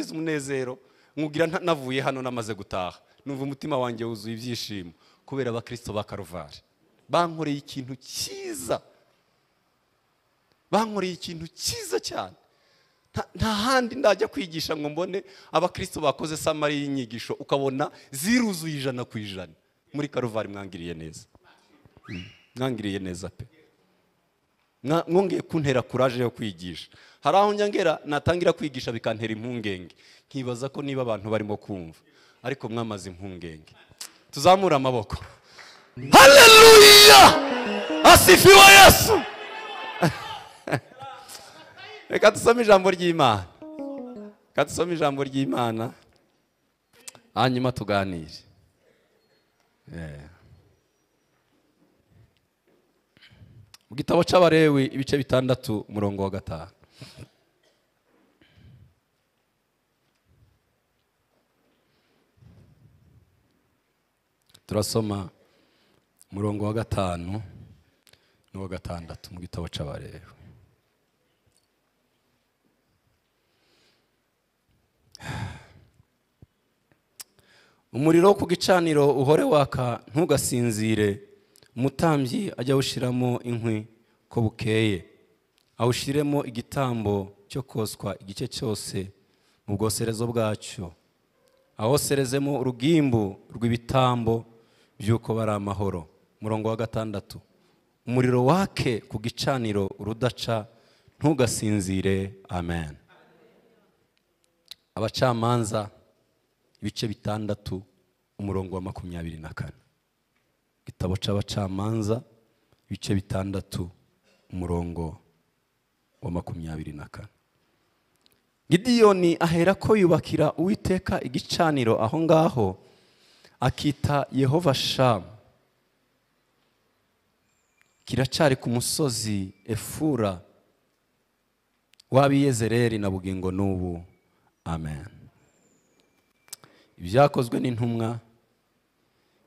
umunezero nkugira navuye hano namaze gutaha numva umutima wanjye wuzuye ibyishimo kubera abakristo ba Karuvari bankoreye ikintu cyiza, bankoreye ikintu cyiza cyane. Nta handi ndajya kwigisha ngo mbone abakristo bakoze samari y'inyigisho ukabona ziruzuye 100%. Muri Karuvari mwangiriye neza, mwangiriye neza pe, mwongeye kuntera courage yo kwigisha. Hari aho njyangera natangira kwigisha bikantera impungenge nkibaza ko niba abantu barimo kumva, ariko mwamaze impungenge. Tuzamura amaboko. Haleluya! Asifiwe Yesu. Reka dusome ijambo ry'Imana. Reka dusome ijambo ry'Imana hanyuma tuganire. Mu gitabo c'Abalewi ibice 6 umurongo wa 5. Turasoma umurongo wa 5 n'uwa 6 mu gitabo c'Abalewi. Umuriro ku gicaniro uhore waka ntugasinzire, umutambyi ajya ushiramo inkwi ko bukeye, awushiremo igitambo cyo koswa igice cyose mu bwoserezo bwacyo, ahoserezemo urugimbu rw'ibitambo byuko bari amahoro. Murongo wa 6, umuriro wake ku gicaniro urudaca ntugasinzire. Amen. Abacamanza ibice 6 umurongo wa 24. Gitabo c'Abacamanza ibice 6 umurongo wa 24. Gidiyoni ahera ko yubakira Uwiteka igicaniro aho ngaho akita Yehova Shamu, kiracari ku musozi Efura w'Abiyezereli na bugingo n'ubu. Amen. Ibyakozwe n'intumwa,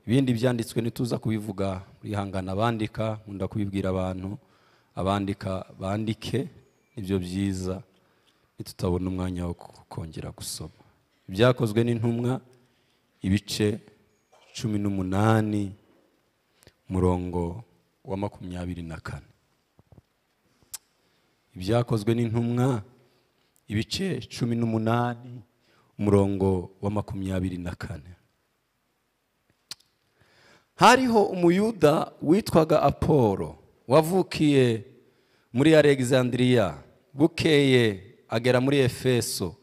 ibindi byanditswe nituza kubivuga rihangana abandika, nkunda kubibwira abantu abandika bandike ibyo byiza nitutabona umwanya wo kongera gusoma. Ibyakozwe n'intumwa ibice 18 murongo wa 24. Ibyakozwe n'intumwa ibice 18 umurongo wa 24. Hariho umuyuda witwaga Apolo wavukiye muri Alexandria, bukeye agera muri Efeso.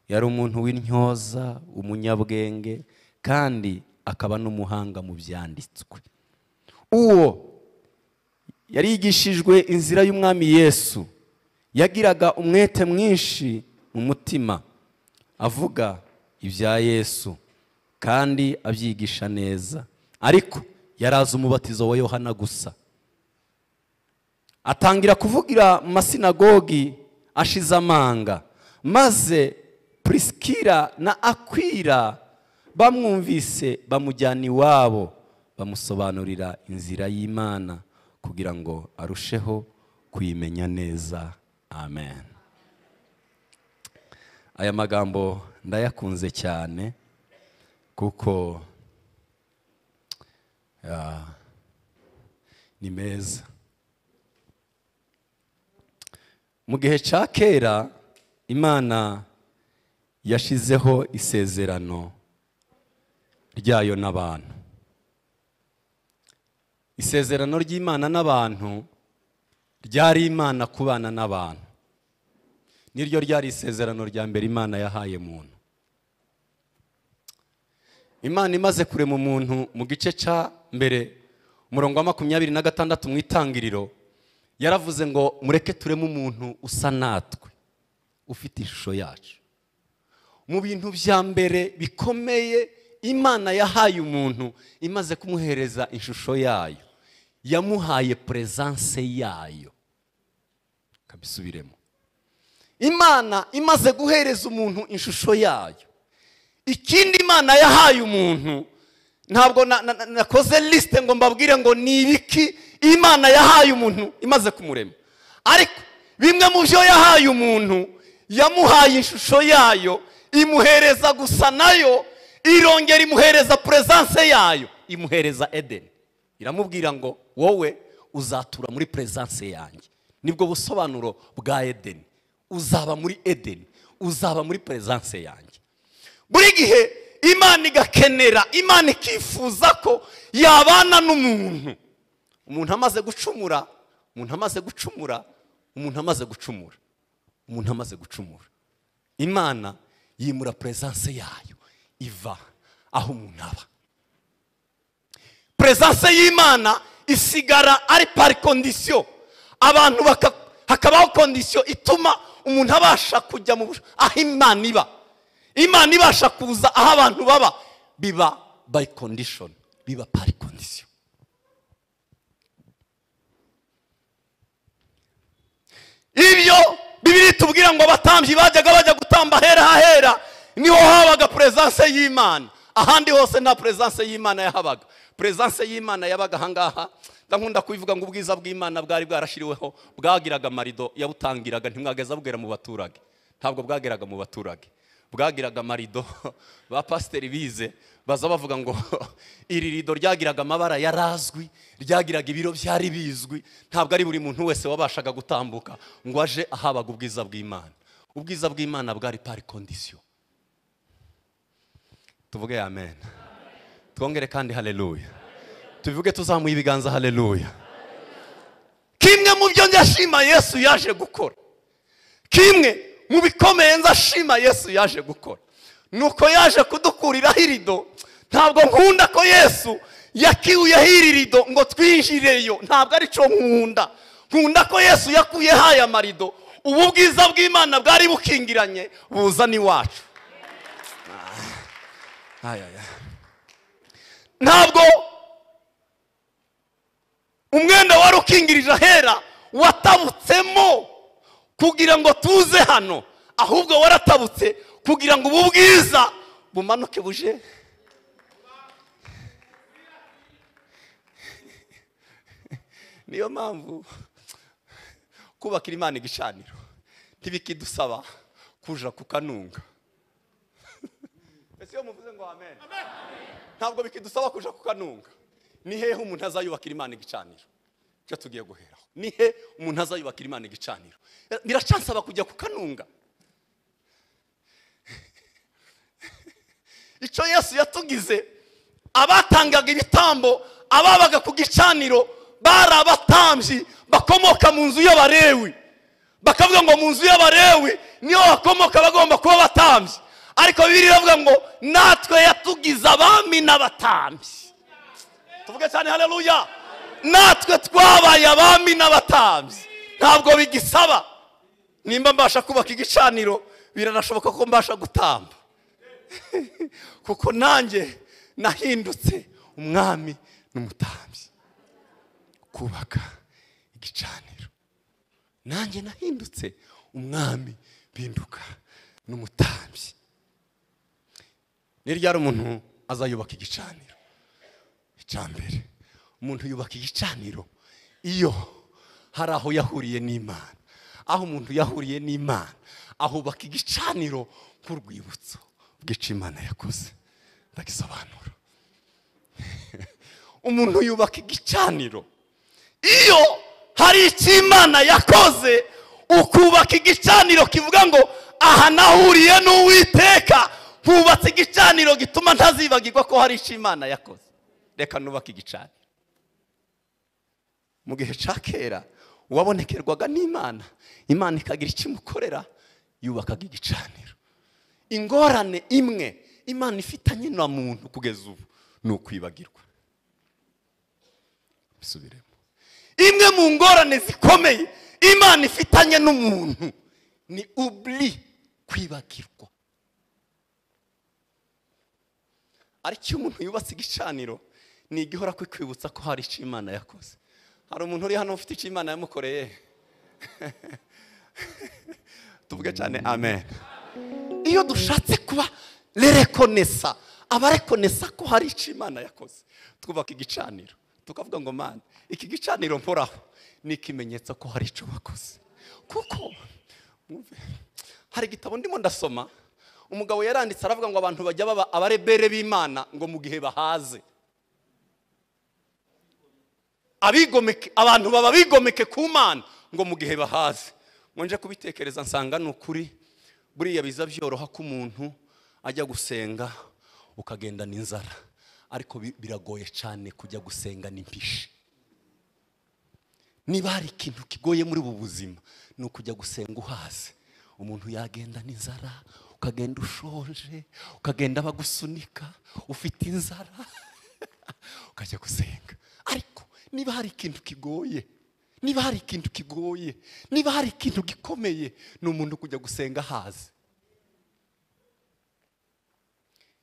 Yari umuntu w'intyoza, umunyabwenge, kandi akaba n'umuhanga mu byanditswe. Uwo yarigishijwe inzira y'umwami Yesu, yagiraga umwete mwinshi mu mutima, avuga ibya Yesu kandi abyigisha neza. Ariko yaraza umubatizo wa Yohana gusa. Atangira kuvugira mu masinagogi ashize amanga, maze Priskila na Akwila bamwumvise bamujyana iwabo, bamusobanurira inzira y'Imana kugira ngo arusheho kuyimenya neza. Amen. Aya magambo ndayakunze cyane kuko ni meza. Mu gihe cya kera Imana yashizeho isezerano ryayo n'abantu. Isezerano ry'Imana n'abantu ryari Imana kubana n'abantu. Niryo ryari isezerano rya mbere Imana yahaye muntu. Imana imaze kurema umuntu mu gice cya mbere umurongo wa 26 mu itangiriro, yaravuze ngo mureke tureme umuntu usa natwe, ufite ishusho yacu. Mu bintu bya mbere bikomeye Imana yahaye umuntu, imaze kumuhereza ishusho yayo, yamuhaye presence yayo. Kabisubiremo. Imana imaze guhereza umuntu ishusho yayo. Ikindi Imana yahaye umuntu, ntabwo nakoze liste ngo mbabwire ngo ni ibiki Imana yahaye umuntu imaze kumurema, ariko bimwe mu byo yahaye umuntu, yamuhaye ishusho yayo imuhereza gusa nayo, irongera imuhereza presence yayo, imuhereza Edeni. Iramubwira ngo wowe uzatura muri presence yanjye. Nibwo busobanuro bwa Edeni. Uzaba muri Edeni, uzaba muri presence yanjye. Buri gihe Imana igakenera, Imana ikifuza ko yabana n'umuntu. Umuntu amaze gucumura, Imana yimura presence yayo iva aho umuntu aba. Presence y'Imana isigara ari par condition. Abantu hakabaho condition ituma umuntu abasha kujya mu aho Imana iba. Imana ibasha kuza aho abantu baba, biba by condition, biba par condition. Ibyo Bibiri tubwira ngo abatambyi bajya gutamba hera niho habaga presence y'Imana. Ahandi hose nta presence y'Imana yahabaga. Presence y'Imana yabaga hangaha. Ndankunda kubivuga ngo ubwiza bw'Imana bwari bwarashiriweho, bwagiraga marido yabutangiraga, ntimwageza bwera mu baturage. Ntabwo bwageraga mu baturage, bwagiraga marido. Ba pasiteri bize baza bavuga ngo iri rido ryagiraga amabara yarazwi, ryagiraga ibiro byari bizwi. Ntabwo ari buri muntu wese wabashaga gutambuka ngo aje ahabaga ubwiza bw'Imana. Ubwiza bw'Imana bwari par condition. Tuvuge amen. Twongere kandi haleluya. Tuvuge tuzamuye ibiganza haleluya. Kimwe mu byo ndashima Yesu yaje gukora, kimwe mu bikomeye nzashima Yesu yaje gukora, nuko yaje kudukuriraho irido. Ntabwo nkunda ko Yesu yakiuyeho irido ngo twinjireyo, ntabwo ari cyo nkunda. Nkunda ko Yesu yakuyeho aya marido, ubu bwiza bw'Imana bwari bukingiranye buza ni wacu. Ntabwo umwenda wari ukingirije ahera watabutsemo kugira ngo tuze hano, ahubwo waratabutse kugira ngo ubu bwiza bumanuke buje. Niyo mpamvu kubakira Imana igicaniro ntibikidusaba kuja kukanunga. Ese yo muvuze ngo amen. Ntabwo bikidusaba kuja kukanunga. Ni hehe umuntu azayubakira Imana igicaniro? Cyo tugiye guheraho. Ni he umuntu azayubakira Imana igicaniro? Biracansaba kujya kukanunga. Icyo Yesu yatugize, abatangaga ibitambo, ababaga ku gicaniro bari abatambyi bakomoka mu nzu y'Abalewi. Bakavuga ngo mu nzu y'Abalewi niyo bakomoka bagomba kuba abatambyi. Ariko Bibiliya iravuga ngo natwe yatugize abami n'abatambyi. Tuvuge cyane haleluya. Natwe twabaye abami n'abatambyi. Ntabwo bigisaba nimba mbasha kubaka igicaniro, biranashoboka ko mbasha gutamba. Kuko nanjye nahindutse umwami n'umutambyi. Kubaka igicaniro, nanjye nahindutse umwami binduka n'umutambyi. Ni ryari umuntu azayubaka igicaniro? Icyambere, umuntu yubaka igicaniro iyo hari aho yahuriye n'Imana. Aho umuntu yahuriye n'Imana ahubaka igicaniro nk'urwibutso bw'icyo Imana yakoze. Ndagisobanura. Umuntu yubaka igicaniro iyo hari icyo Imana yakoze. Ukubaka igicaniro kivuga ngo aha nahuriye n'Uwiteka, hubatse igicaniro gituma ntazibagirwa ko hari icyo Imana yakoze. Reka nubaka igicaniro. Mu gihe cya kera uwabonekerwaga n'Imana, Imana ikagira icyo imukorera, yubakaga igicaniro. Ingorane imwe Imana ifitanye na muntu kugeza ubu ni ukwibagirwa. Bisubiremo. Imwe mu ngorane zikomeye Imana ifitanye n'umuntu ni oubli, kwibagirwa. Ariko iyo umuntu yubatse igicaniro ni igihora kwibutsa ko hari icyo Imana yakoze. Hari umuntu uri hano ufite icyo Imana yamukoreye? Tuvuge cyane amen. Iyo dushatse kuba reconnaissant, abareconnaissant ko hari icyo Imana yakoze, twubaka igicaniro tukavuga ngo Mana, iki gicaniro mporaho ni ikimenyetso ko hari icyo wakoze. Kuko hari igitabo ndimo ndasoma, umugabo yaranditse aravuga ngo abantu bajya baba abarebere b'Imana ngo mu gihe bahaze. Abigomeke, abantu baba bigomeke ku Mana ngo mu gihe bahaze. Nje kubitekereza nsanga n'ukuri, buriya biza byoroha ko umuntu ajya gusenga ukagenda n'inzara, ariko biragoye cyane kujya gusenga n'impishi. Niba hari ikintu kigoye muri ubu buzima ni ukujya gusenga uhaze. Umuntu yagenda n'inzara, ukagenda ushonje, ukagenda bagusunika ufite inzara ukajya gusenga. Ariko niba hari ikintu kigoye, niba hari ikintu kigoye, niba hari ikintu gikomeye, ni umuntu kujya gusenga haze.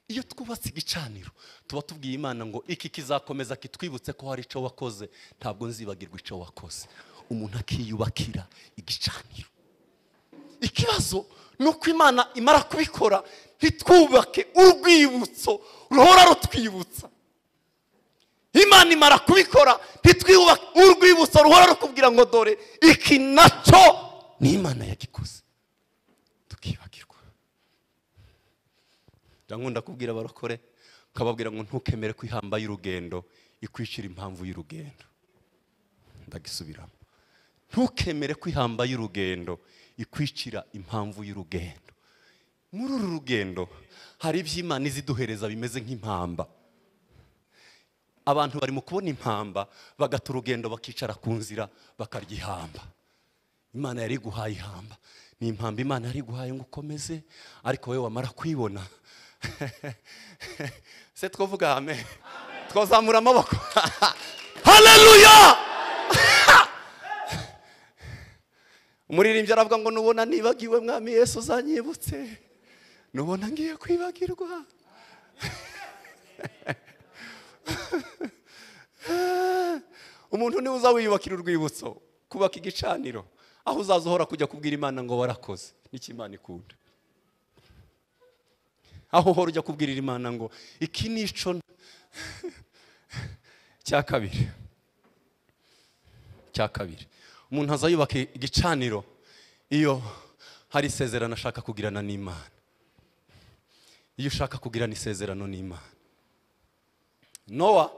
Iyo twubatse igicaniro tuba tubwiye Imana ngo iki kizakomeza kitwibutse ko hari icyo wakoze, ntabwo nzibagirwa icyo wakoze. Umuntu akiyubakira igicaniro. Ikibazo nuko Imana imara kubikora ntitwubake urwibutso ruhora rutwibutsa. Imana imara kubikora ntitwubake urwibutso ruhora rukubwira ngo dore iki nacyo ni Imana yagikoze, tukibagirwa. Ndakunda kubwira abarokore, nkababwira ngo ntukemere kwihamba y'urugendo ikwicira impamvu y'urugendo. Ndagisubiramo, ntukemere kwihamba y'urugendo ikwicira impamvu y'urugendo. Muri uru rugendo hari iby'Imana iziduhereza bimeze nk'impamba. Abantu bari mu kubona impamba bagata urugendo bakicara ku nzira bakarya ihamba. Imana yari guhaye ihamba, ni impamba Imana yari guhaye ngo ukomeze, ariko wewe wamara kwibona se twovuga amen, twazamura amaboko haleluya. Umuririmbyi aravuga ngo nubona nibagiwe mwami Yesu uzanyibutse, nubona ngiye kwibagirwa. Umuntu niwe uza wiyubakira urwibutso, kubaka igicaniro, aho uzazohora kujya kubwira Imana ngo warakoze. Niki Imana ikunda, aho uhora ujya kubwirira Imana ngo iki nico. Cya kabiri, umuntu azayubaka igicaniro iyo hari isezerano ashaka kugirana n'Imana. Iyo ushaka kugirana isezerano n'Imana. Nowa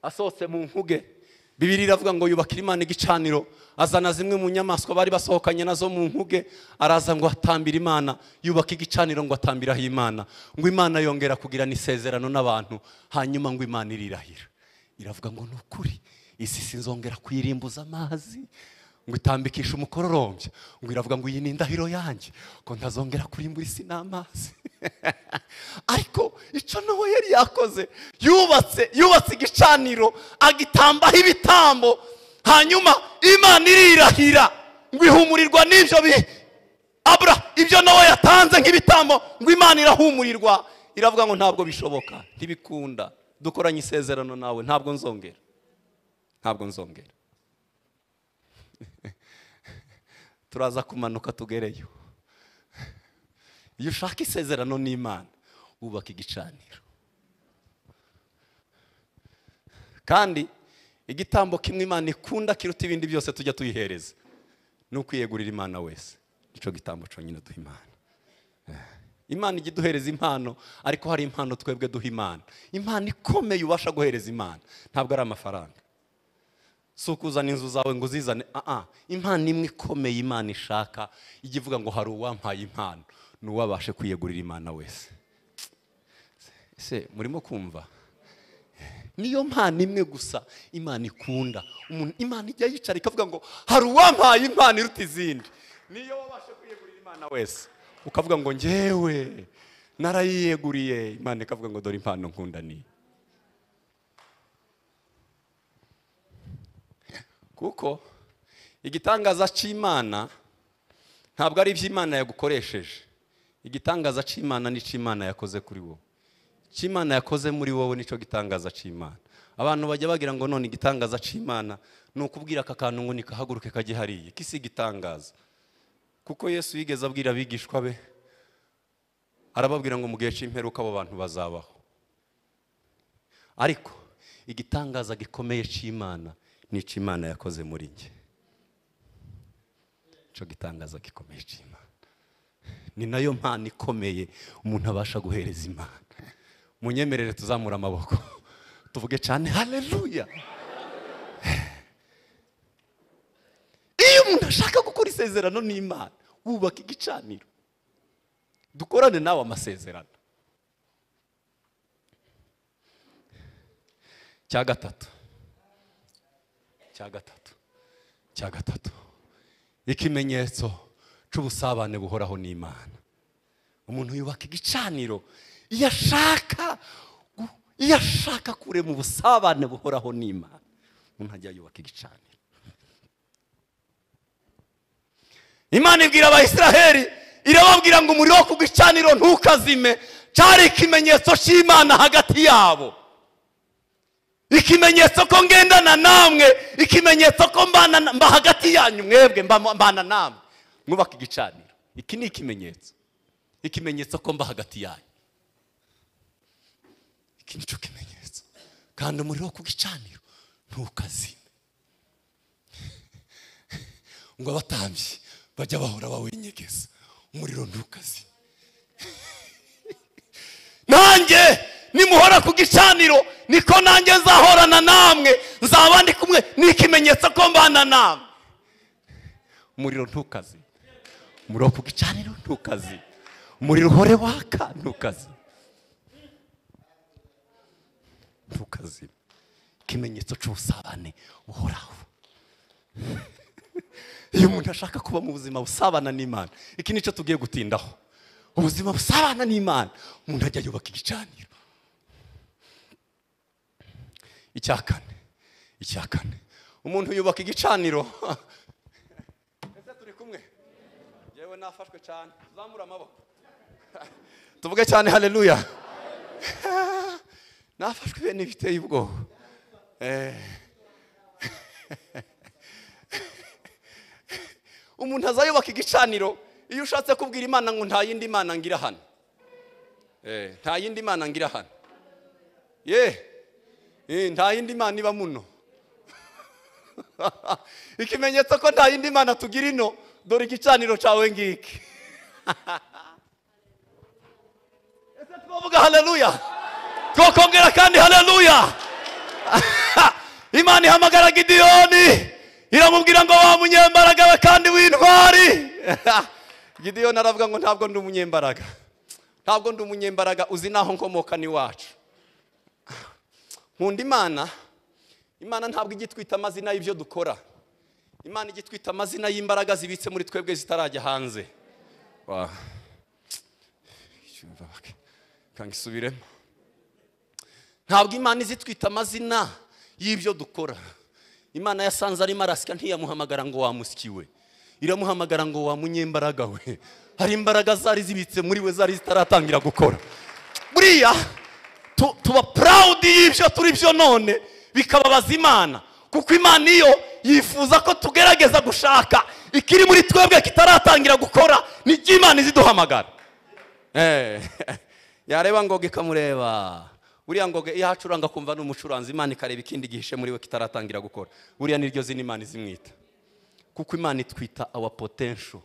asohotse mu nkuge, Bibiliya iravuga ngo yubakira Imana igicaniro, azana zimwe mu nyamaswa bari basohokanye nazo mu nkuge, araza ngo atambira Imana, yubaka igicaniro ngo atambiraho Imana, ngo Imana yongera kugirana isezerano n'abantu, hanyuma ngo Imana irirahira, iravuga ngo nukuri isi sinzongera kuyirimbuza amazi, ngo itambikisha umukororombya, ngo iravuga ngo iyi ni indahiro yanjye ko ntazongera kurimbura isi n'amazi. Ariko icyo Nowa yari yakoze, yubatse igicaniro agitambaho ibitambo, hanyuma Imana irirahira ngo ihumurirwa n'ibyo ibyo Nowa yatanze nk'ibitambo, ngo Imana irahumurirwa, iravuga ngo ntabwo bishoboka, ntibikunda, dukoranye isezerano nawe, ntabwo nzongera. Turaza kumanuka tugereyo. Iyo ushaka isezerano n'Imana, wubaka igicaniro. Kandi igitambo kimwe Imana ikunda kiruta ibindi byose tujya tuyihereza, ni ukwiyegurira Imana wese. Nico gitambo cyonyine duha Imana. Imana ijya iduhereza impano, ariko hari impano twebwe duha Imana. Impano ikomeye ubasha guhereza Imana ntabwo ari amafaranga. Si ukuzana inzu zawe ngo uzizane, impano imwe ikomeye Imana ishaka, ijya ivuga ngo hari uwampaye impano, n'uwabashe kwiyegurira Imana wese. Se murimo kumva? Niyo mpano imwe gusa Imana ikunda. Imana ijya yicara ikavuga ngo hari uwampaye impano iruta izindi, niyo wabashe kwiyegurira Imana wese, ukavuga ngo njyewe narayiyeguriye, Imana ikavuga ngo dore impano nkunda ni. Kuko igitangaza cy'Imana ntabwo ari iby'Imana yagukoresheje. Igitangaza cy'Imana ni cy'Imana yakoze kuri wowe. Cy'Imana yakoze muri wowe nico gitangaza cy'Imana. Abantu bajya bagira ngo none igitangaza cy'Imana ni ukubwira aka kantu ngo nikahaguruke kajye hariye. Kisi igitangaza. Kuko Yesu yigeze abwira abigishwa be, arababwira ngo mu gihe cy'imperuka abo bantu bazabaho. Ariko igitangaza gikomeye cy'Imana ni cy'Imana yakoze muri nge. Cyo gitangaza gikomeye cy'Imana ni nayo mpano ikomeye umuntu abasha guhereza Imana. Munyemerere tuzamura amaboko tuvuge cyane haleluya. Iyo umuntu ashaka gukora isezerano n'Imana, wubaka igicaniro, dukorane nawe amasezerano. Cya gatatu, ikimenyetso cy'ubusabane buhoraho n'Imana. Umuntu yubaka igicaniro iyo ashaka kure mu busabane buhoraho n'Imana. Umuntu ajya yubaka igicaniro. Imana ibwira Abayisiraheli, irababwira ngo umuriro wo ku gicaniro ntukazime. Cyari ikimenyetso cy'Imana hagati yabo, ikimenyetso ko ngendana namwe, ikimenyetso ko mba hagati yanyu, mwebwe mbana namwe, mwubaka igicaniro. Iki ni ikimenyetso ko mba hagati yanyu. Iki ni cyo kimenyetso. Kandi umuriro wo ku gicaniro ntukazime. Ngo abatambyi bajya bahora bawenyegeza, umuriro ntukazime. Nanjye nimuhora ku gicaniro, niko nanjye nzahorana namwe, nzaba ndi kumwe. Ni ikimenyetso ko mbana namwe. Umuriro ntukazime. Umuriro ku gicaniro ntukazime. Umuriro uhore waka ntukazime. Ntukazime. Ikimenyetso cy'ubusabane buhoraho. Iyo umuntu ashaka kuba mu buzima busabana n'Imana, iki nicyo tugiye gutindaho. Ubuzima busabana n'Imana, umuntu ajya yubaka igicaniro. Icya kane, umuntu yubaka igicaniro. Ese turi kumwe? Yewe nafashwe cyane. Zamura amaboko tuvuge cyane haleluya. Nafashwe bene biteye ubwoba. Umuntu azayubaka igicaniro iyo ushatse kubwira Imana ngo nta yindi Mana ngira hano. Nta yindi Mana ngira hano. Nta yindi Mana iba muno. Ikimenyetso ko nta yindi Mana tugira ino, dore igicaniro cyawe ngiki. Ese twavuga haleluya? Twakongera kandi haleluya. Imana ihamagara Gideyoni, iramubwira ngo wa munyembaraga we kandi w'intwari. Gideyoni aravuga ngo ntabwo ndi umunyembaraga. Ntabwo ndi umunyembaraga, uzi naho nkomoka ni wacu. Nkunda Imana. Imana ntabwo igitwita amazina y'ibyo dukora. Imana igitwita amazina y'imbaraga zibitse muri twebwe zitarajya hanze. Kangisubiremo. Ntabwo Imana izitwita amazina y'ibyo dukora. Imana yasanze ari marasika ntiyamuhamagara ngo wamusikiwe, iramuhamagara ngo wamunyembaraga we. Hari imbaraga zari zibitse muri we zari zitaratangira gukora. Buriya tuba proud y'ibyo turi byo none bikababaza Imana, kuko Imana iyo yifuza ko tugerageza gushaka ikiri muri twebwe kitaratangira gukora, ni Imana iziduhamagara. Yareba ngo gikamureba. Buriya ngo yahacuranga kumva n'umucuranzi, Imana ikareba ikindi gihishe muri we kitaratangira gukora. Buriya niryo zina Imana izimwita, kuko Imana itwita our potential,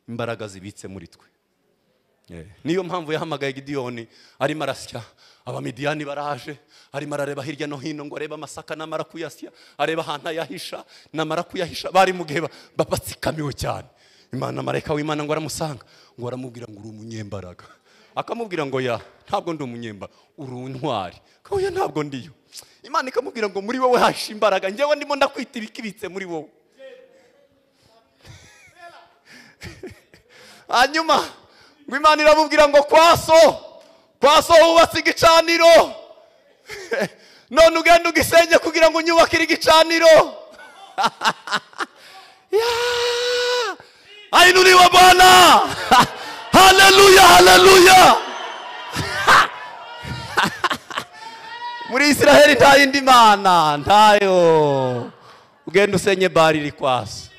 imbaraga zibitse muri twe. Niyo mpamvu yahamagaye Gideyoni arimo arasya. Abamidiyani baraje, arimo arareba hirya no hino ngo arebe amasaka namara kuyasya, areba ahantu yahisha, namara kuyahisha bari mu gihe babatsikamiwe cyane. Imana marayika w'Imana ngo aramusanga, ngo aramubwira ngo uri umunyembaraga. Akamubwira ngo ya ntabwo ndi umunyembaraga, uri intwari. Oya ntabwo ndiyo. Imana ikamubwira ngo muri wowe hahisha imbaraga, njyewe ndimo ndakwita ibikibitse muri wowe. Hanyuma ngo Imana iramubwira ngo kwaso hubatse igicaniro, none ugenda ugisenye kugira ngo unyubakire igicaniro. Ainuliwe Bwana. Haleluya, haleluya. Muri Israeli nta yindi Mana, ntayo. Ugenda usenye Bali iri kwaso.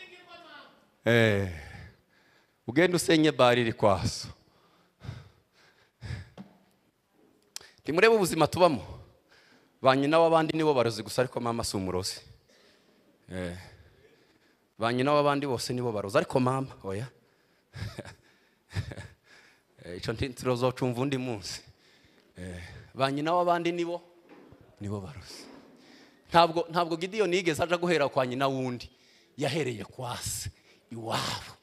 Ugenda usenye Bali iri kwaso. Timurebe ubuzima tubamo. Ba nyina w'abandi nibo barozi gusa, ariko mama si umurozi. Ba nyina w'abandi bose nibo barozi, ariko mama oya. icyo ntituzocumva undi munsi. Ba nyina w'abandi nibo barozi. Ntabwo Gideyoni yigeze aja guhera kwa nyina wundi, yahereye kwa se iwabo.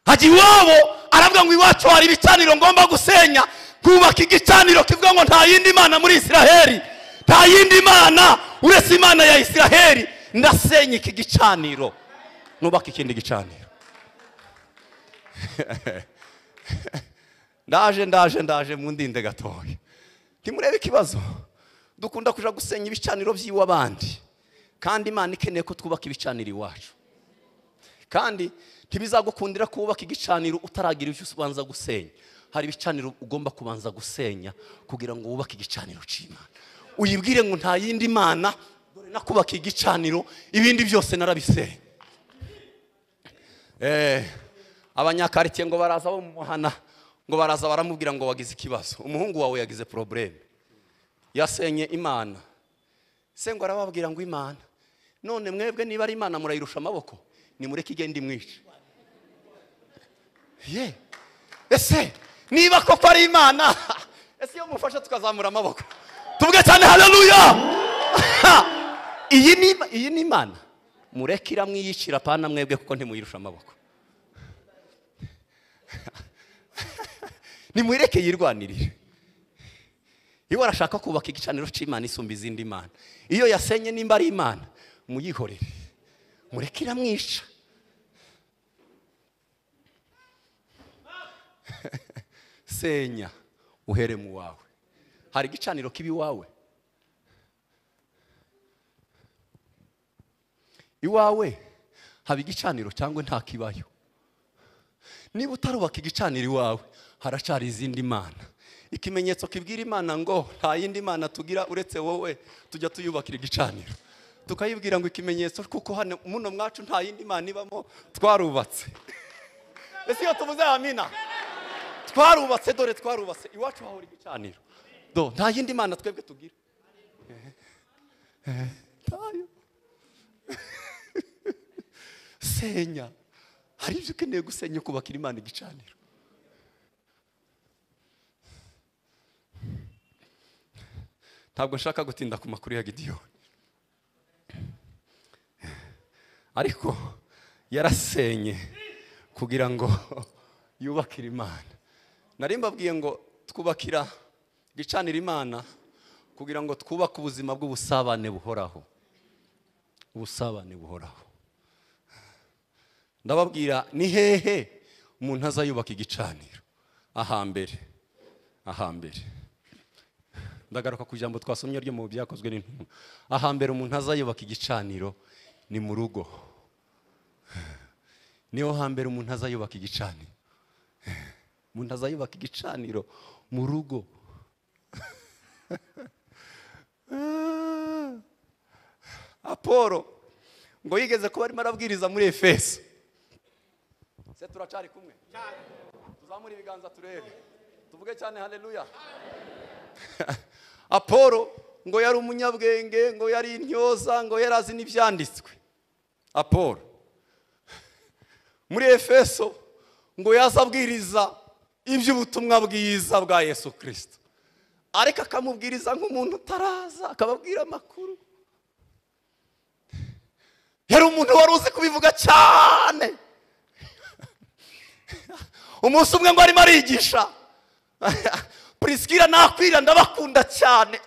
Haji iwabo aravuga ngo iwacu hari ibicaniro ngomba gusenya, kubaka igicaniro kivuga ngo nta yindi mana muri Isiraheli, nta yindi mana uretse Imana ya Isiraheli. Ndasenya iki gicaniro, nubaka ikindi gicaniro. ndaje mu ndinde gatoya. Ntimurebe ikibazo, dukunda kuja gusenya ibicaniro by'iwabandi, kandi Imana ikeneye ko twubaka ibicaniro iwacu. Kandi ntibizagukundira kubaka igicaniro utaragira icyo ubanza gusenya. Hari ibicaniro ugomba kubanza gusenya kugira ngo wubake igicaniro cy'Imana. Uyibwire ngo nta yindi mana, dore nakubaka igicaniro, ibindi byose narabisenya. Abanyakaritiye ngo baraza bo mu muhana, ngo baraza baramubwira ngo wagize ikibazo, umuhungu wawe yagize problème, yasenye Imana. Se ngo arababwira ngo Imana, none mwebwe niba ari Imana murayirusha amaboko, nimureke igende imwice. Ese niba koko ari Imana, ese iyo mufasha tukazamura amaboko tuvuge cyane haleluya. Iyi ni Imana, mureke iramwiyicira pana mwebwe kuko ntimuyirusha amaboko. Nimureke yirwanirire. Iyo arashaka kubaka igicaniro cy'Imana isumba izindi mana, iyo yasenye nimba ari Imana, muyihorere, mureke iramwica. Senya uhere mu wawe. Hari igicaniro kibi wawe, iwawe haba igicaniro cyangwa nta kibayo. Niba utarubaka igicaniro iwawe, haracari izindi mana. Ikimenyetso kibwira Imana ngo nta yindi mana tugira uretse wowe, tujya tuyubakira igicaniro. Tukayibwira ngo ikimenyetso kuko hano muno mwacu nta yindi mana ibamo, twarubatse. Ese iyo tuvuze amina, twarubatse, dore twarubatse iwacu hahora igicaniro. Nta yindi mana twebwe tugira. Tayo. Senya. Hari ibyo ukeneye gusenya kubakira Imana igicaniro. Ntabwo nshaka gutinda ku makuru ya Gideyoni, ariko yarasenye kugira ngo yubakire Imana. Nari mbabwiye ngo twubakira gicanira Imana kugira ngo twubake ubuzima bw'ubusabane buhoraho. Ubusabane buhoraho. Ndababwira ni hehe umuntu azayubaka igicaniro? Ahambere. Ndagaruka ku ijambo twasomye ryo mu byakozwe n'intumwa. Ahambere umuntu azayubaka igicaniro ni mu rugo. Niho hambere umuntu azayubaka igicaniro. Umuntu azayubaka igicaniro mu rugo. Apolo ngo yigeze kuba arimo arabwiriza muri Efeso. Se turacari kumwe? Tuzamura ibiganza turebe. Tuvuge cyane haleluya. Apolo ngo yari umunyabwenge, ngo yari intyoza, ngo yarazi n'ibyanditswe. Apolo muri Efeso ngo yazabwiriza iby'ubutumwa bwiza bwa Yesu Kristo, ariko akamubwiriza nk'umuntu utaraza, akababwira amakuru. Yari umuntu wari uzi kubivuga cyane. Umunsi umwe ngo arimo arigisha, Priskila nakwira ndabakunda cyane.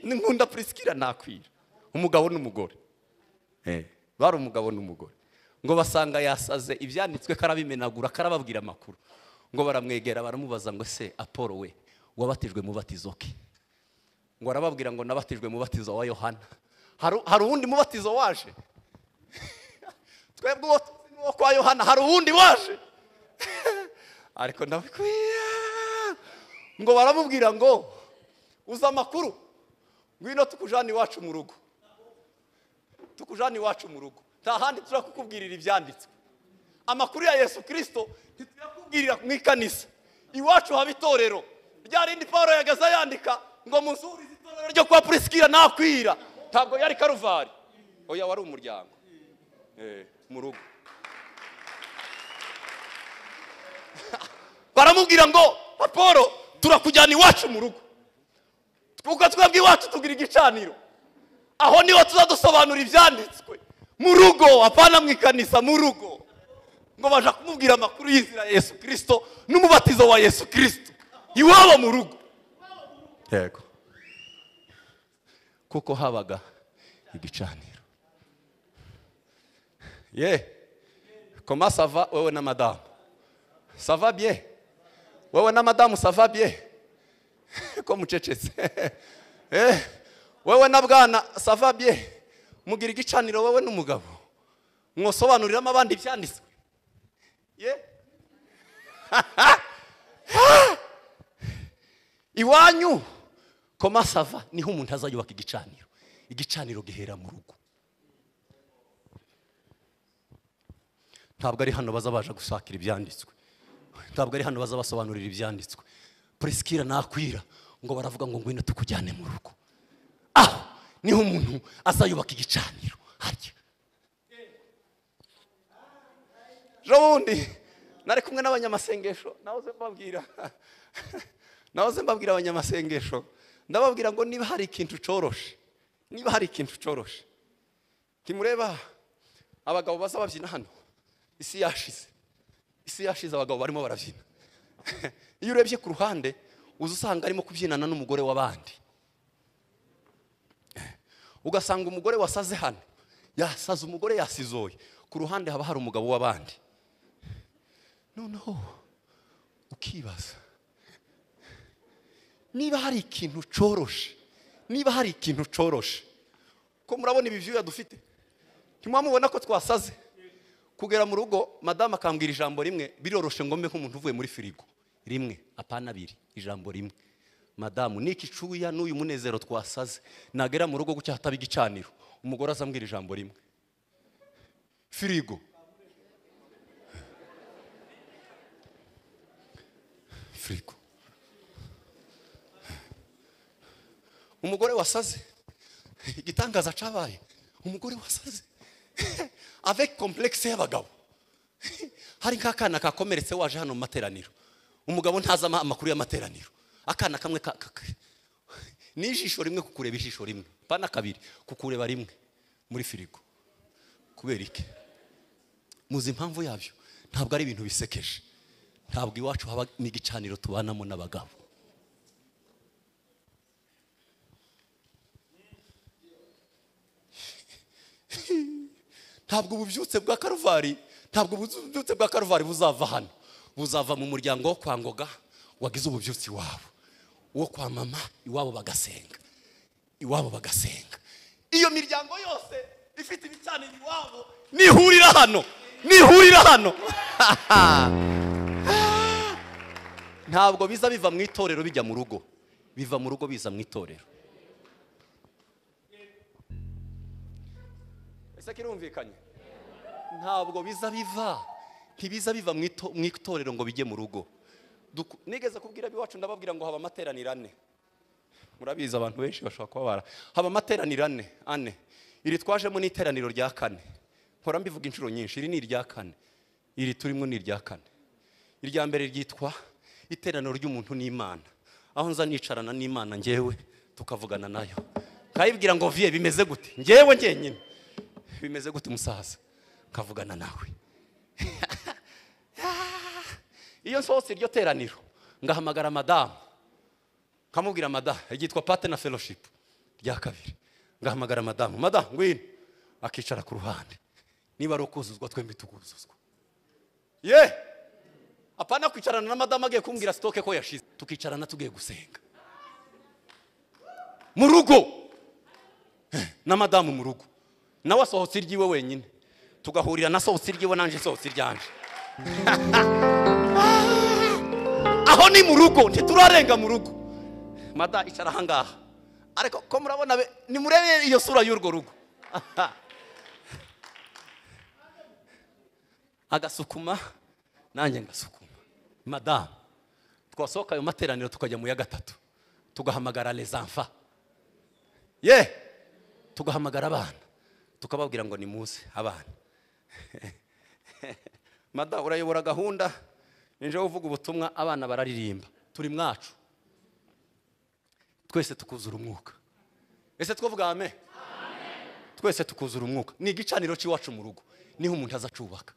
Nkunda Priskila nakwira. Umugabo n'umugore. Bari umugabo n'umugore. Ngo basanga yasaze ibyanditswe karabimenagura, karababwira amakuru. Ngo baramwegera baramubaza ngo se Apolo we wabatijwe mu batizo ki? Ngo arababwira ngo nabatijwe mu batizo wa Yohana. Hari uwundi mubatizo waje? Twebwe uwo kwa Yohana hari uwundi waje? Ariko ndabikwiye. Ngo baramubwira ngo uza amakuru, ngwino tukujana iwacu mu rugo. Tukujana iwacu mu rugo. Nta handi turakukubwirira ibyanditswe. Amakuru ya Yesu Kristo ntituyakubwirira mu ikanisa. Iwacu haba itorero. Rya rindi Paulo yagaza yandika ngo muzurize itorero ryo kwa Priskila nakwira. Ntabwo yari Karuvari. Oya wari umuryango. Mu rugo. baramubwira ngo Apolo turakujyana iwacu mu rugo, kuko twebwe iwacu tugira igicaniro, aho niho tuzadusobanura ibyanditswe mu rugo, apana mu ikanisa, mu rugo. Ngo baje kumubwira amakuru y'inzira ya Yesu Kristo n'umubatizo wa Yesu Kristo iwabo mu rugo. Yego, kuko habaga igicaniro. Comment ça va wewe na madame? Ça va bien? Wewe na madame ça va bien? Ko mucecetse. Wewe na bwana ça va bien? Mugira igicaniro wewe n'umugabo, mwosobanuriramo abandi ibyanditswe. Iwanyu comment ça va niho umuntu azayubaka igicaniro. Igicaniro gihera mu rugo. Ntabwo ari hano bazabaje gusakira ibyanditswe, ntabwo ari hano bazabasobanurira ibyanditswe. Priskira nakwira ngo baravuga ngo ngwino tukujyane mu rugo, niho umuntu azayubaka igicaniro. Harya Jobundi nari kumwe n'abanyamasengesho, nahoze mbabwira abanyamasengesho, ndababwira ngo niba hari ikintu coroshe, kimureba abagabo baza babyina hano, isi yashize abagabo barimo barabyina. Iyo urebye ku ruhande uza usanga arimo kubyinana n'umugore w'abandi, ugasanga umugore wasaze hano yasaze, umugore yasizoye, ku ruhande haba hari umugabo w'abandi. Noneho ukibaza niba hari ikintu coroshe, ko murabona ibi byuya dufite, ntimwamubona ko twasaze. Kugera mu rugo madame akambwira ijambo rimwe, biroroshe ngo mbe nk'umuntu uvuye muri firigo, rimwe apana abiri, ijambo rimwe. Madamu niki cuya n'uyu munezero twasaze, nagera mu rugo gucya hataba igicaniro, umugore azambwira ijambo rimwe, firigo. Umugore wasaze, igitangaza cabaye, umugore wasaze avec complexe y'abagabo. Hari nk'akana kakomeretse waje hano mu materaniro, umugabo ntaza amakuru y'amateraniro, akana kamwe n'ijisho rimwe kukureba, ijisho rimwe pana kabiri kukureba rimwe muri firigo. Kubera iki? Muzi impamvu yabyo? Ntabwo ari ibintu bisekeje, ntabwo iwacu haba n'igicaniro tubanamo n'abagabo. Ntabwo ububyutse bwa Karuvari buzava hano, buzava mu muryango wo kwa Ngoga wagize ububyutse iwabo, uwo kwa mama iwabo bagasenga, iyo miryango yose ifite ibicaniro iwabo nihurira hano. Ntabwo biza biva mu itorero bijya mu rugo, biva mu rugo biza mu itorero. Ese kirumvikanye? Ntabwo ntibiza biva mu itorero ngo bijye mu rugo. Nigeze kubwira biwacu, ndababwira ngo haba amateraniro 4. Murabizi abantu benshi bashaka kubara, haba amateraniro 4. Iri twajemo ni iteraniro rya 4. Nkora mbivuga inshuro nyinshi, iri ni irya 4. Iri turimo ni irya 4. Irya mbere ryitwa iteraniro ry'umuntu n'Imana, aho nza nicarana n'Imana ngewe tukavugana nayo, kayibwira ngo vie bimeze gute, ngewe ngenyine bimeze gute musaza, kavugana nawe. Iyo nsohotse iryo teraniro ngahamagara madame, kamubwira madame, yitwa partner fellowship rya 2, ngahamagara madame, ngwino, akicara ku ruhande, niba ari ukuzuzwa twembi tukuzuzwa. Apana kwicarana na madame agiye kumbwira stoke ko yashize, tukicarana tugiye gusenga mu rugo na madame mu rugo, nawe asohotse iryiwe wenyine, tugahurira na sohotse iryiwe nanje sohotse iryanje. Aho ni mu rugo, ntiturarenga mu rugo. Mada icara hangaha, ariko ko murabona ni murebe iyo sura y'urwo rugo. Agasukuma nanjye ngasukuma. Madame twasohoka ayo materaniro tukajya mu ya 3, tugahamagara les enfants, tugahamagara abana, tukababwira ngo ni muze abana. Madame urayobora gahunda ninje uvuga ubutumwa abana bararirimba turi mwacu twese tukuzura umwuka. Ese twavuga amen? Twese tukuzura umwuka. Ni igicaniro cy'iwacu mu rugo niho umuntu azacubaka.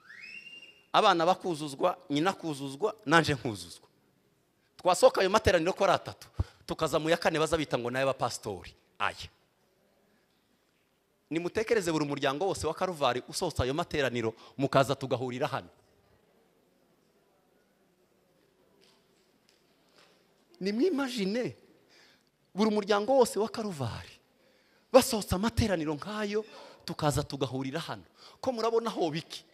Abana bakuzuzwa, nyina kuzuzwa, nanje nkuzuzwa. Twasohoka ayo materaniro ko ari 3 tukaza mu ya 4 bazabita ngo naye abapastori. Aya nimutekereze buri muryango wose wa Karuvari usohotse ayo materaniro mukaza tugahurira hano. Nimwimagine buri muryango wose wa Karuvari basohotse amateraniro nkayo tukaza tugahurira hano. Ko murabona ho biki?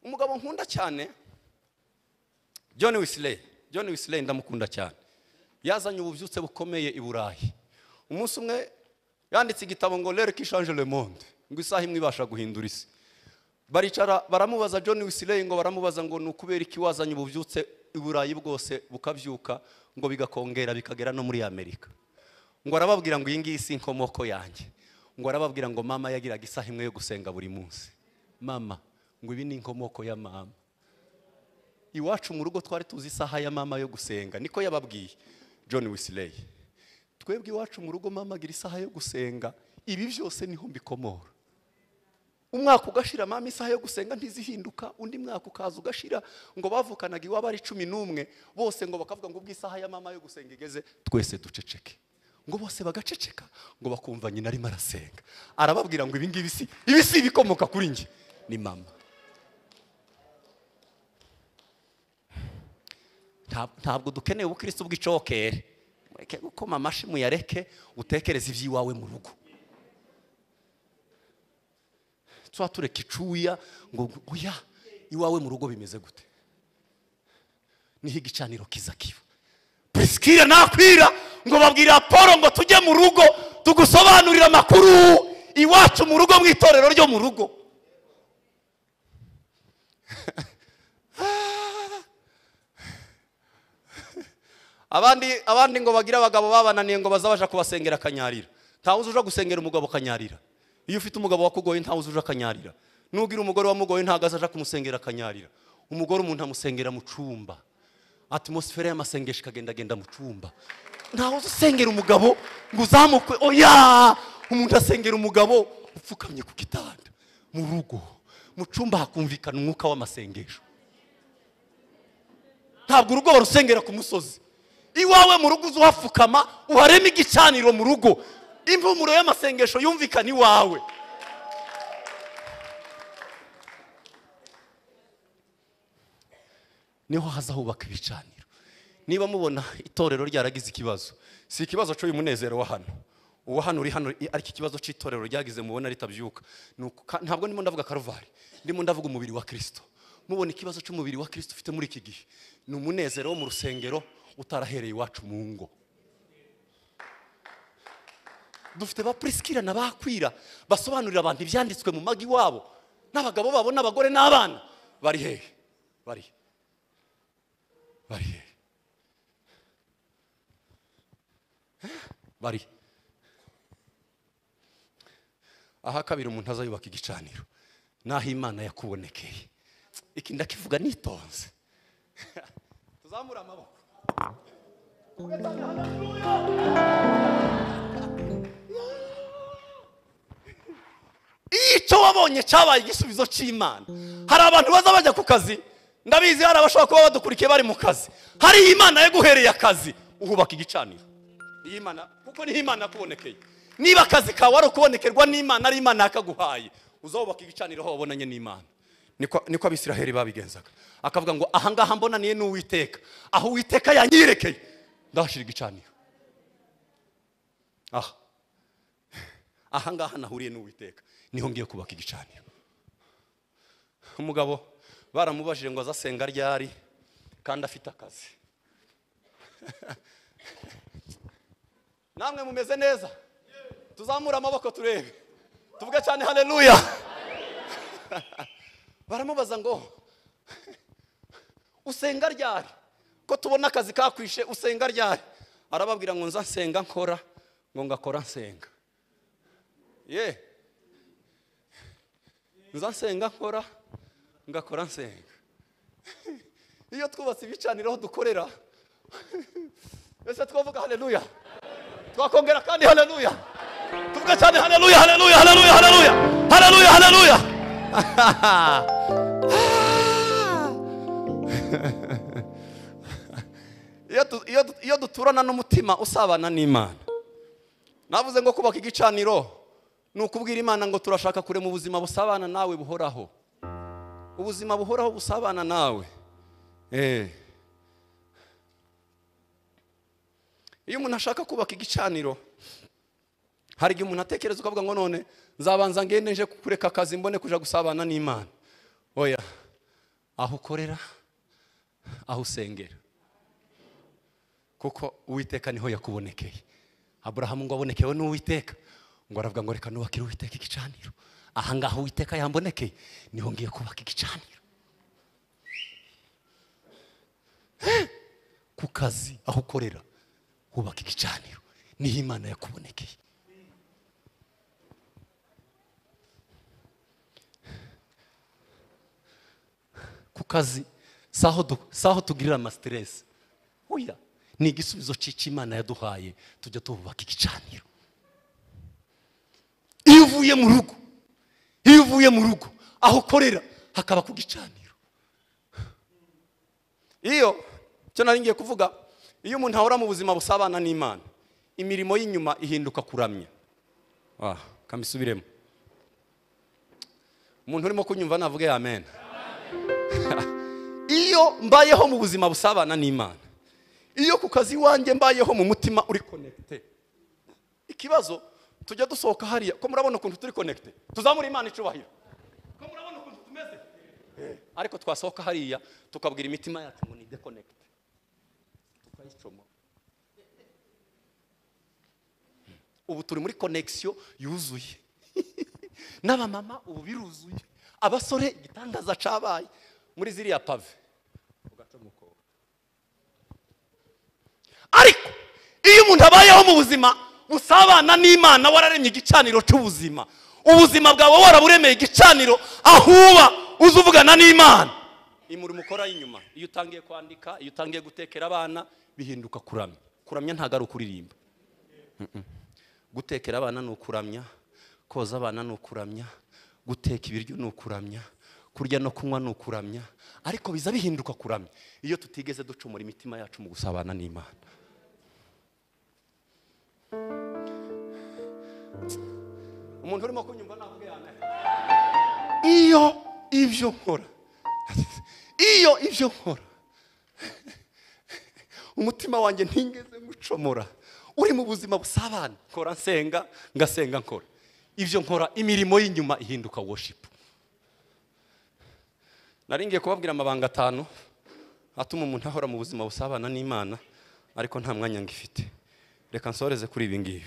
Umugabo nkunda cyane John Wesley ndamukunda cyane. Yazanye ubuvyutse bukomeye i Burayi. Umunsi umwe yanditse igitabo ngo L'heure qui change le monde, ngo isaha imwe ibasha guhindura isi. Baricara baramubaza John Wesley ngo baramubaza ngo nukubera iki wazanye ubuvyutse i Burayi bwose bukavyuka ngo bigakongera bikagera no muri Amerika. Ngo arababwira ngo iyi isi inkomoko yanjye. Ngo arababwira ngo mama yagiraga isaha imwe yo gusenga buri munsi. Mama ngo ibi ni inkomoko ya mama. Iwacu mu rugo twari tuzi isaha ya mama yo gusenga. Niko yababwiye John Wesley. Twebwe iwacu mu rugo mama agira isaha yo gusenga. Ibi byose niho mbikomora. Umwaka ugashira mama isaha yo gusenga ntizihinduka, undi mwaka ukaza ugashira ngo bavukanaga iwaba ari 11 bose ngo bakavuga ngo ubwisaha ya mama yo gusenga igeze twese duceceke. Ngo bose bagaceceka ngo bakumva nyina ari marasenga. Arababwira ngo ibi si bikomoka kuri nge ni mama. Ntabwo dukeneye ubukristo bw'icokere. Mureke gukoma amashi muyareke utekereze ivy'iwawe mu rugo. Tureka icuya ngo oya iwawe mu rugo bimeze gute? Niho igicaniro kiza kiba. Priskira nakwira ngo babwira Apollo ngo tujye mu rugo tugusobanurira amakuru iwacu mu rugo mu itorero ryo mu rugo. Abandi ngo bagira abagabo babananiye ngo bazabaja kubasengera kanyarira. Ntawuzi uja gusengera umugabo kanyarira. Iyo ufite umugabo wakugoye ntawuzi uja kanyarira. Nugira umugore wamugoye ntagaza aja kumusengera kanyarira. Umugore umuntu amusengera mu cumba. Atmosphere y'amasengesho kagenda mu cumba. Ntawuzi usengera umugabo ngo uzamukwe. Oya! Umuntu asengera umugabo upfukamye ku gitanda mu rugo. Mu cumba hakumvikana umwuka w'amasengesho. Ntabwo urugo barusengera ku musozi. Iwawe mu rugo uzuhafukama uharema igicaniro mu rugo. Impumuro y'amasengesho yumvikana iwawe. Niho hazahubaka ibicaniro. Niba mubona itorero ryaragize ikibazo, si ikibazo cyo umunezero wa hano. Uwa hano uri hano ariko ikibazo cy'itorero ryagize mubona ritabyuka. Ntabwo ndimo ndavuga Karuvari, ndimo ndavuga umubiri wa Kristo. Mubona ikibazo cy'umubiri wa Kristo ufite muri iki gihe. Ni umunezero wo mu rusengero utarahereye iwacu mu ngo. Dufite ba Priskira na bakwira basobanurira abantu ibyanditswe mu magi wabo n'abagabo babo n'abagore n'abana bari hehe bari aha kabiri umuntu azayubaka igicaniro naho Imana yakubonekeye. Iki ndakivuga nitonze. Tuzamura amaboko. Icyo wabonye cyabaye igisubizo cy'Imana. Hari abantu baza bajya ku kazi, ndabizi hari abashobora kuba badukurikiye bari mu kazi. Hari Imana yaguhereye akazi uhubaka igicaniro. Iyi Imana kuko ni Imana yakubonekeye. Niba akazi kawe ari ukubonekerwa n'Imana ari Imana yakaguhaye, uzubaka igicaniro aho wabonanye n'Imana. Niko Abisiraheli babigenzaga. Akavuga ngo aha ngaha mbonaniye n'Uwiteka. Aho Uwiteka yanyirekeye ndashira igicaniro. Aha ngaha nahuriye n'Uwiteka. Niho ngiye kubaka igicaniro. Umugabo baramubajije ngo azasenga ryari kandi afite akazi. Namwe mumeze neza? Tuzamura amaboko turebe. Tuvuge cyane haleluya. Baramubaza ngo usenga ryari? Ko tubona akazi kakwishe usenga ryari? Arababwira ngo nza nsenga nkora ngo ngakora nsenga. nza nsenga nkora ngakora nsenga. Iyo twubatse ibicaniro aho dukorera ese twavuga haleluya, twakongera kandi haleluya, tuvuga cyane haleluya haleluya haleluya haleluya haleluya haleluya. Iyo duturana n'umutima usabana n'Imana, navuze ngo kubaka igicaniro ni ukubwira Imana ngo turashaka kurema ubuzima busabana nawe buhoraho, ubuzima buhoraho busabana nawe. Iyo umuntu ashaka kubaka igicaniro, hari igihe umuntu atekereza ukavuga ngo none nzabanza ngende nje kureka akazi mbone kuja gusabana n'Imana. Oya, aho ukorera, aho usengera, kuko Uwiteka niho yakubonekeye. Aburahamu ngo abonekewe n'Uwiteka, ngo aravuga ngo reka nubakire Uwiteka igicaniro. Aha ngaho Uwiteka yambonekeye niho ngiye kubaka igicaniro. Ku kazi aho ukorera hubaka igicaniro, niho Imana yakubonekeye. Ku kazi saho tugirira ama stress. Oya, ni igisubizo c'ici Imana yaduhaye, tujya tubaka igicaniro. Iyo uvuye mu rugo aho ukorera hakaba ku gicaniro. Iyo cyo nari ngiye kuvuga, iyo umuntu ahora mu buzima busabana n'Imana, imirimo y'inyuma ihinduka kuramya. Kamisubiremo. Umuntu urimo kunyumva navuge amen. Iyo mbayeho mu buzima busabana n'Imana, iyo ku kazi wanjye mbayeho mu mutima uri connected, ikibazo tujya dusohoka hariya ko murabona ukuntu turi connected, tuzamura Imana icubahiro, ko murabona ukuntu tumeze, ariko twasohoka hariya tukabwira imitima yacu ngo ni disconnect, tukayicoma. Ubu turi muri connection yuzuye. N'abamama ubu biruzuye, abasore igitangaza cabaye muri ziriya pave ugacomuko. Ariko iyo umuntu abayeho mu buzima busabana n'Imana, wararemye igicaniro cy'ubuzima, ubuzima bwawe waraburemeye igicaniro, ahuba uzuvugana n'Imana, imuri mukora inyuma. Iyo utangiye kwandika, iyo utangiye gutekera abana, bihinduka kuramya. Kuramya ntago ari ukuririmba. Gutekera abana ni ukuramya, koza abana ni ukuramya, guteka ibiryo ni ukuramya, kurya no kunywa ni ukuramya. Ariko biza bihinduka kuramya iyo tutigeze ducumura imitima yacu mu gusabana n'Imana. Umuntu urimo kunyumva navuge amen. Iyo ibyo nkora umutima wanjye ntingeze gucomora, uri mu buzima busabana, nkora nsenga, ngasenga nkora ibyo nkora, imirimo y'inyuma ihinduka worship. Naringiye kubabwira amabanga 5 atuma umuntu ahora mu buzima busabana n'Imana, ariko nta mwanya ngifite. Reka nsoreze kuri ibi ngibi.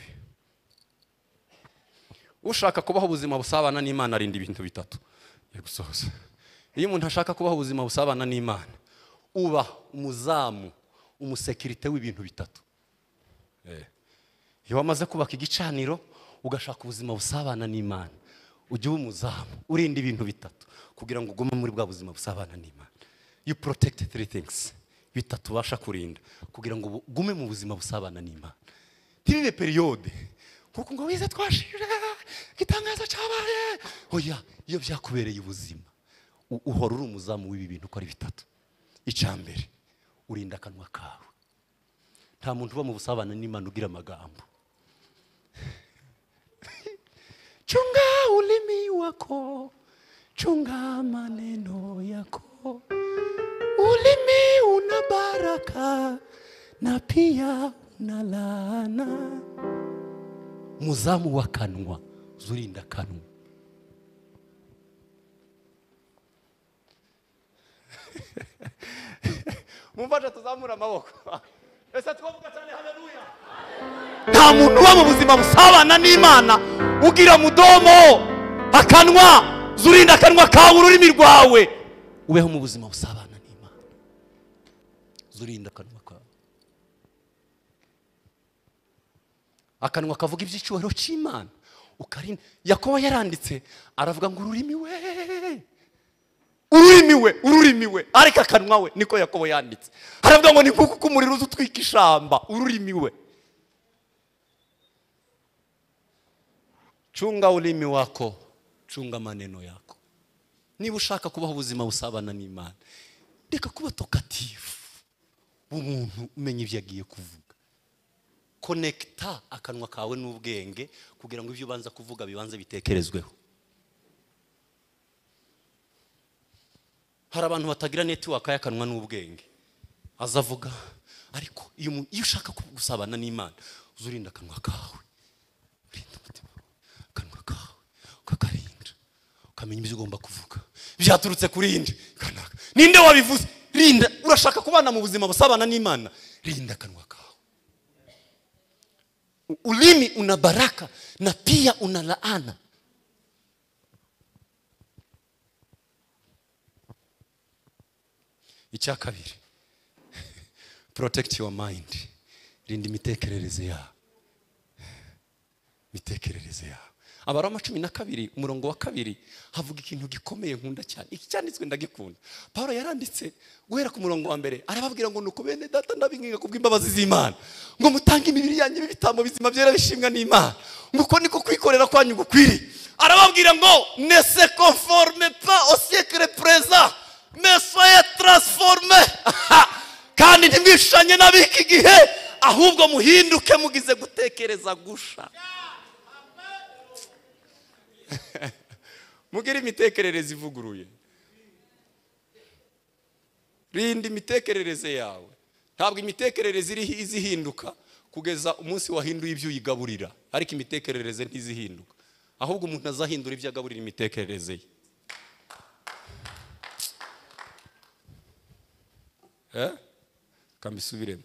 Ushaka kubaho ubuzima busabana n'Imana arinda ibintu 3. Yegusoza. Iyo umuntu ashaka kubaho ubuzima busabana n'Imana, uba umuzamu, umusekirite w'ibintu 3. Iyo wamaze kubaka igicaniro ugashaka ubuzima busabana n'Imana, ujye umuzamu urinda ibintu 3 kugira ngo ugume muri bwa buzima busabana n'Imana. You protect 3 things. 3 basha kurinda kugira ngo ugume mu buzima busabana n'Imana. Tibibe periode kuko ngo wize twashira gitangaza cyabaye. Oya, iyo byakubereye ubuzima uhora uri umuzamu w'ibi bintu ko ari 3. Icambere, urinda akanwa kawe. Nta muntu uba mu busabana n'Imana ugira amagambo. Chunga ulimi wako, chunga maneno yako. Ulimi una baraka na pia una laana. Muzamu wa kanwa, zurinda kanwa. Mumvaje tuzamura amaboko. Ese twavuga cyane haleluya. Nta muntu uba mu buzima busabana n'Imana ugira mudomo, akanwa, zurinda akanwa kawe, ururimi rwawe, ubeho mu buzima busabana n'Imana. Zurinda akanwa kawe. Akanwa kavuga iby'icyubahiro cy'Imana, ukarinda. Yakobo yaranditse aravuga ngo ururimi we ariko akanwa we, niko Yakobo yanditse. Aravuga ngo ni kuko umuriro uzutwika ishamba, ururimi we. Chunga ulimi wako, chunga maneno yako. Niba ushaka kubaho ubuzima busabana n'Imana, reka kuba tokatifu, umuntu umenya ibyo yagiye kuvuga. Connecta akanwa kawe n'ubwenge kugira ngo ibyo ubanza kuvuga bibanze bitekerezweho. Hari abantu batagira network y'akanwa n'ubwenge, azavuga ariko iyo ushaka gusabana n'Imana uzurinda akanwa kawe, urinda umutima akanwa kawe ukakarinda, ukamenya ibyo ugomba kuvuga byaturutse kuri indi kanaka. Ninde wabivuze? Rinda. Urashaka kubana mu buzima busabana n'Imana, rinda akanwa kawe. Ulimi una baraka na pia una laana. Icya kabiri, protect your mind. Rinda imitekerereze yawe. Mitekerereze yawe. Abaroma 12 umurongo wa 2 havuga ikintu gikomeye nkunda cyane. Iki cyanditswe ndagikunda. Paulo yaranditse guhera ku murongo wa mbere arababwira ngo nuko bene data ndabinginga kubw'imbabazi z'Imana ngo mutange imibiri yanyu bibitambo bizima byera bishimwa n'Imana, nguko niko kwikorera kwanyu gukwiri. Arababwira ngo ne se conforme pas au siècle présent mais soyez transformés. Kandi ntimwishanye n'abiki gihe, ahubwo muhinduke mugize gutekereza gusha. Mugira imitekerereze ivuguruye. Rinda imitekerereze yawe. Ntabwo imitekerereze iri izihinduka kugeza umunsi wahinduye ibyo uyigaburira, ariko imitekerereze ntizihinduka, ahubwo umuntu azahindura ibyo agaburira imitekerereze ye. Kambisubiremo.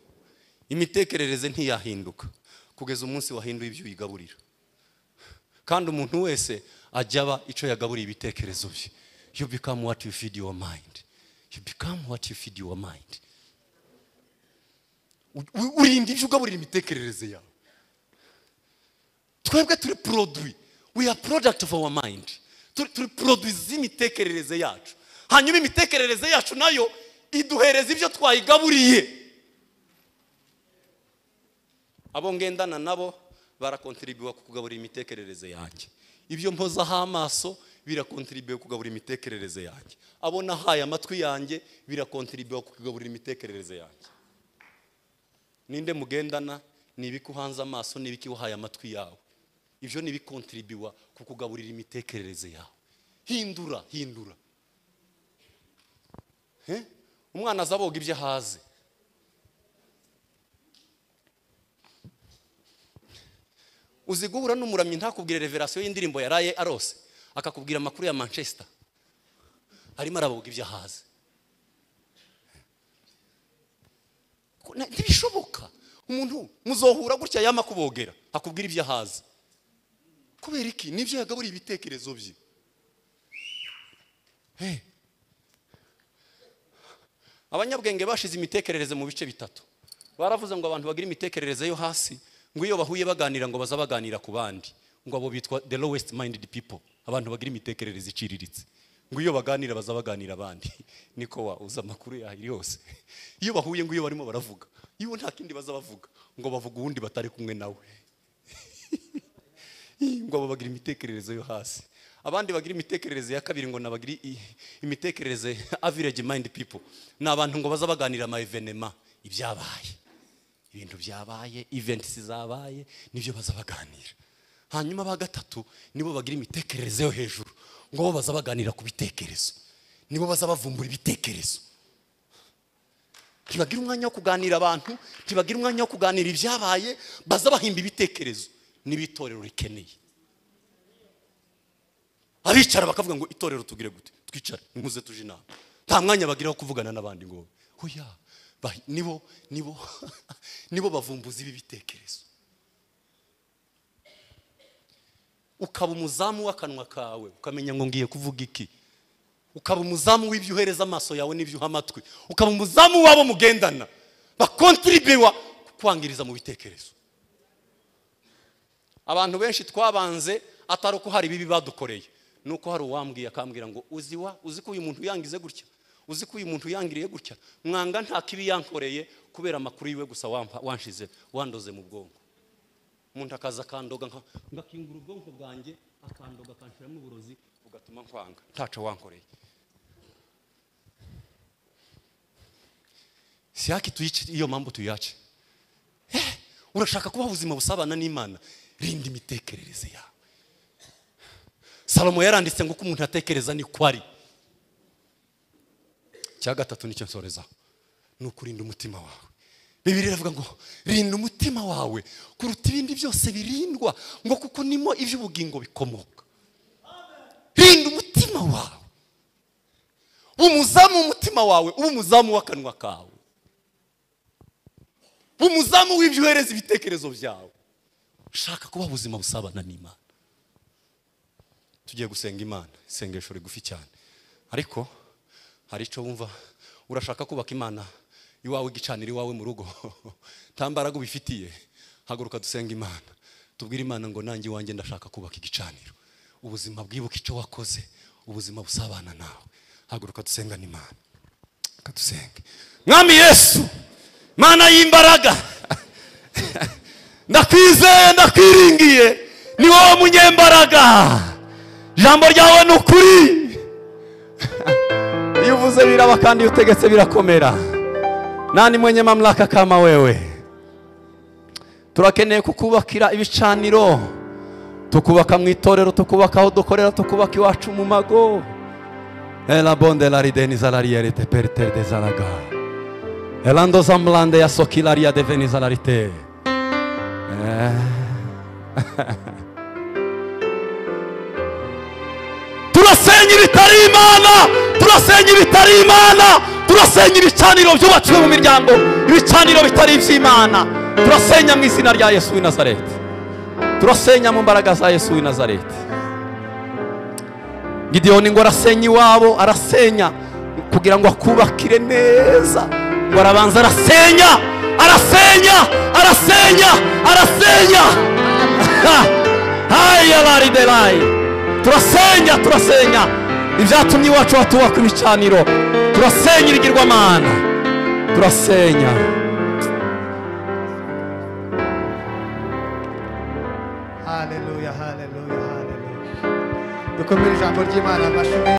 Imitekerereze ntiyahinduka kugeza umunsi wahinduye ibyo uyigaburira. Kandi umuntu wese ajaba ico yagaburiye ibitekerezo bye. You become what you feed your mind. You become what you feed your mind. Urinda ibyo ugaburira imitekerereze yawe. Twebwe turi produit. We are product of our mind. Turi produit z'imitekerereze yacu. Hanyuma imitekerereze yacu nayo iduhereza ibyo twayigaburiye. Abo ngendana nabo barakontribuwa kukugaburira imitekerereze yanjye. Ibyo mpozaho amaso birakontribuwa kugaburira imitekerereze yanjye. Abo nahaye amatwi yanjye birakontribuwa kukugaburira imitekerereze yanjye. Ninde mugendana? Nibiki uhanze amaso, nibiki uhaye amatwi yawe. Ibyo nibikontribuwa kukugaburira imitekerereze yawe. Hindura. Umwana azaboga ibyo haze. Uziguhura n'umuramyi ntakubwire revelation y'indirimbo yaraye arose, akakubwira amakuru ya Manchester, harimo araboga ibyo haze. Ntibishoboka. Umuntu muzohura gutya yama kubogera akubwira ibyo haze. Kubera iki? Nibyo yagaburiye ibitekerezo bye. Abanyabwenge bashize imitekerereze mu bice bitatu. Baravuze ngo abantu bagira imitekerereze yo hasi, ngo iyo bahuye baganira ngo bazabaganira ku bandi, ngo abo bitwa the lowest minded people. Abantu bagira imitekerereze iciriritse, ngo iyo baganira bazabaganira abandi. Niko wa uza makuru ya yose. Iyo bahuye ngo iyo barimo baravuga, iyo nta kindi bazabavuga, ngo bavuga ubundi batari kumwe nawe. Ngo abo bagira imitekerereze yo hasi. Abandi bagira imitekerereze ya kabiri ngo nabagira imitekerereze average mind people. N'abantu ngo bazabaganira ama evenement, ibyabaye, ibintu byabaye, events zabaye, nibyo bazabaganira. Hanyuma ba gatatu nibo bagira imitekerereze yo hejuru, ngo bo bazabaganira ku bitekerezo, nibo bazabavumbura ibitekerezo. Ntibagira umwanya wo kuganira abantu, ntibagira umwanya wo kuganira ibyabaye, bazabahimba ibitekerezo n'ibitorero rikeneye. Abicara bakavuga ngo itorero tugire gute? Twicare muze tuje inama. Nta mwanya bagira wo kuvugana n'abandi ngo hoya. Nibo bavumbuza ibi bitekerezo. Ukaba umuzamu w'akanwa kawe, ukamenya ngo ngiye kuvuga iki. Ukaba umuzamu w'ibyo uhereza amaso yawe n'ibyo uha amatwi. Ukaba umuzamu wabo mugendana, bakontribuwa kwangiriza mu bitekerezo. Abantu benshi twabanze atari uko hari bibi badukoreye, nuko hari uwambwiye akambwira ngo uzi ko uyu muntu yangize gutya, uzi ko uyu muntu yangiriye gutya, mwanga nta kibi yankoreye kubera amakuru yiwe gusa wanshize wandoze mu bwonko. Umuntu akaza akandoga ngakingura ubwonko bwanjye, akandoga akanshiramo uburozi ugatuma nkwanga ntaco wankoreye. Si haki tuyice iyo mambo tuyace. Urashaka kuba ubuzima busabana n'Imana, rinda imitekerereze yawe. Salomo yaranditse ngo ko umuntu atekereza ni kwari. Cya gatatu nicyo nsoreza, nukurinda umutima wawe. Bibiliya iravuga ngo rinda umutima wawe kuruta ibindi byose birindwa, ngo kuko nimo iby'ubugingo bikomoka. Rinda umutima wawe. Umuzamu umutima wawe, umuzamu w'akanwa kawe, umuzamu w'ibyo uhereza ibitekerezo byawe. Shaka kuba ubuzima busabana n'Imana. Tugiye gusenga Imana, isengesho rigufi cyane, ariko hari icyo wumva urashaka kubaka Imana iwawe, igicaniro iwawe mu rugo, tambaraga ubifitiye. Haguruka dusenga Imana, tubwire Imana ngo nanjye wanjye ndashaka kubaka igicaniro, ubuzima bwibuka icyo wakoze, ubuzima busabana nawe. Haguruka dusenga n'Imana, kadusenge. Mwami Yesu, Mana y'imbaraga, ndakwizeye ndakwiringiye, ni wowe munyembaraga, jambo ryawe n'ukuri. Iyo uvuze biraba kandi utegetse birakomera. Nani mwenye mamlaka kama wewe? Turakeneye kukubakira ibicaniro, tukubaka mu itorero, tukubaka aho dukorera, tukubaka iwacu mu mago. Ela bonde la rideni zalariere te perter de zalaga. Elando zamblande ya sokilaria de venizalarite. Turasenya ibitari Imana, turasenya ibitari Imana, turasenya ibicaniro byubatswe mu miryango, ibicaniro bitari iby'Imana. Turasenya mu izina rya Yesu w'i Nazareti, turasenya mu mbaraga za Yesu w'i Nazareti. Gideoni ngo arasenya iwabo, arasenya kugira ngo akubakire neza. Ngo arabanza arasenya, arasenya, arasenya, arasenya. Haya lari delai. Turasenya, turasenya ibyatumye iwacu hatubaka ibicaniro. Turasenya ibigirwamana, turasenya. Haleluya, haleluya, haleluya. Dukomere ijambo ry'Imana amashuri.